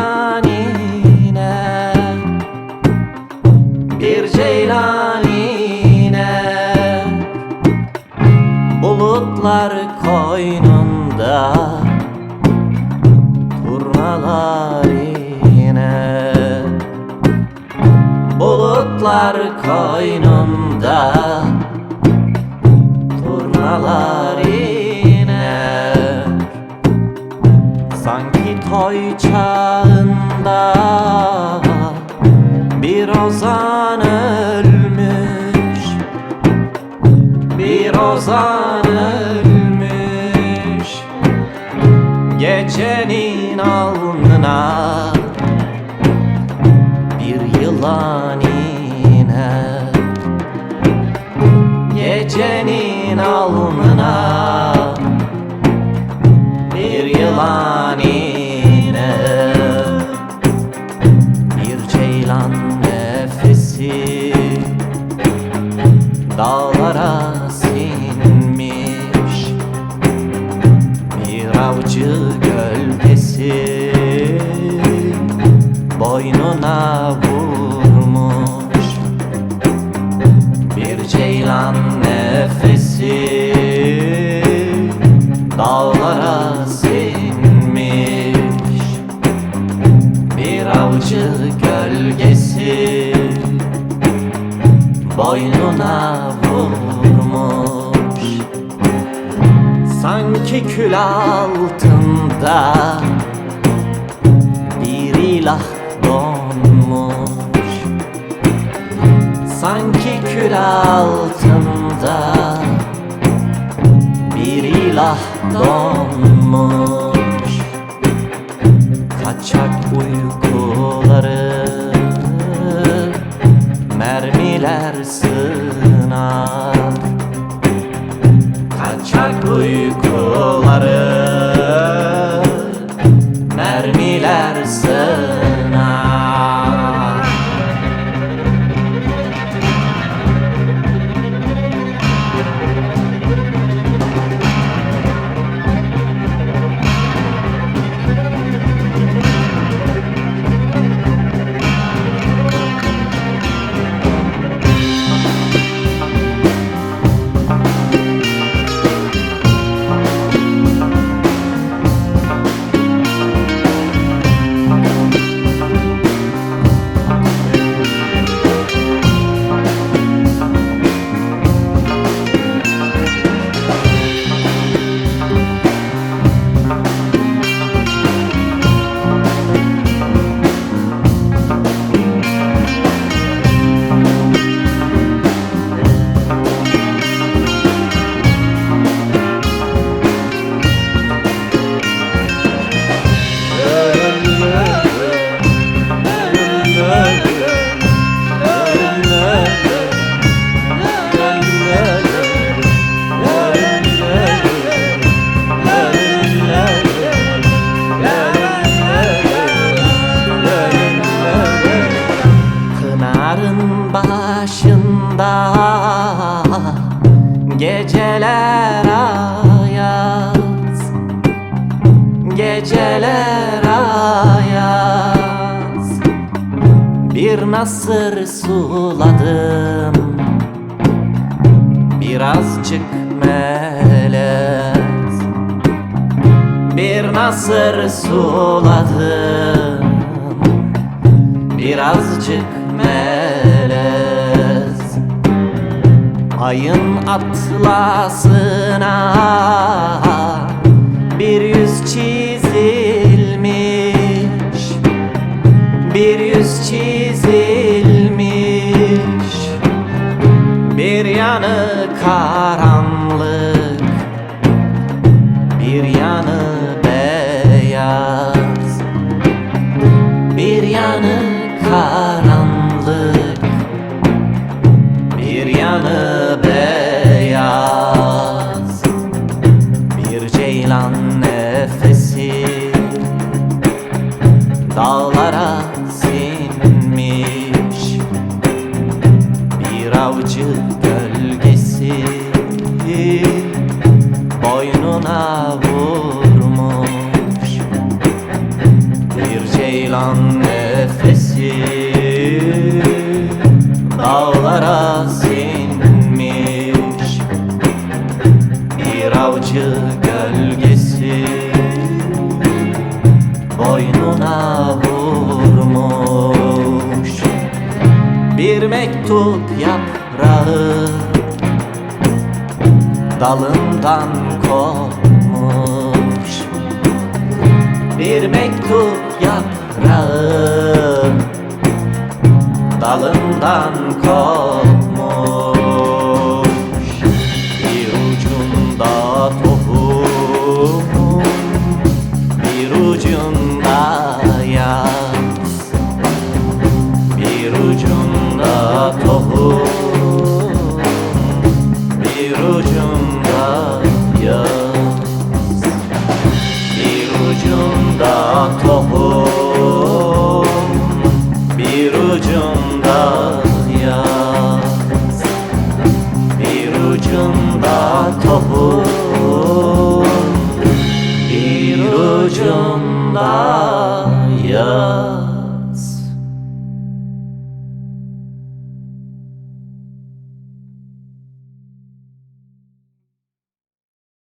ceylan iner, bir ceylan iner. Bulutlar koynunda turnalar iner. Bulutlar koynunda turnalar iner. Sanki toy çağında bir ozan ölmüş, bir ozan ölmüş. Gecenin alnına bir yılan iner. Gecenin alnına bir yılan iner. Bir ceylan nefesi dağlara sinmiş, bir avcı gölgesi boynuna vurmuş. Bir ceylan nefesi dağlara sinmiş, bir avcı gölgesi boynuna vurmuş. Sanki kül altında bir ilah donmuş. Sanki kül altında bir ilah donmuş. Kaçak uykuları mermiler sınar. Kaçak uykuları mermiler sınar. Pınarın başında geceler ayaz, geceler ayaz. Bir nasır suladım, birazcık melez. Bir nasır suladım, birazcık melez. Ayın atlasına bir yüz çizilmiş, bir yüz çizilmiş. Bir yanı karanlık, bir yanı beyaz. Bir yanı karanlık, bir yanı beyaz. Bir ceylan nefesi dağlara sinmiş, bir avcı gölgesi boynuna vurmuş. Bir ceylan ceylan nefesi dağlara sinmiş. Bir avcı gölgesi boynuna vurmuş. Bir mektup yaprağı dalından kopmuş. Bir mektup yaprağı dalından kopmuş. Bir ucunda tohum, bir ucunda yaz. Bir ucunda tohum, bir ucunda yaz. Bir ucunda tohum, bir ucunda yaz. Bir ucunda tohum, bir ucunda yaz.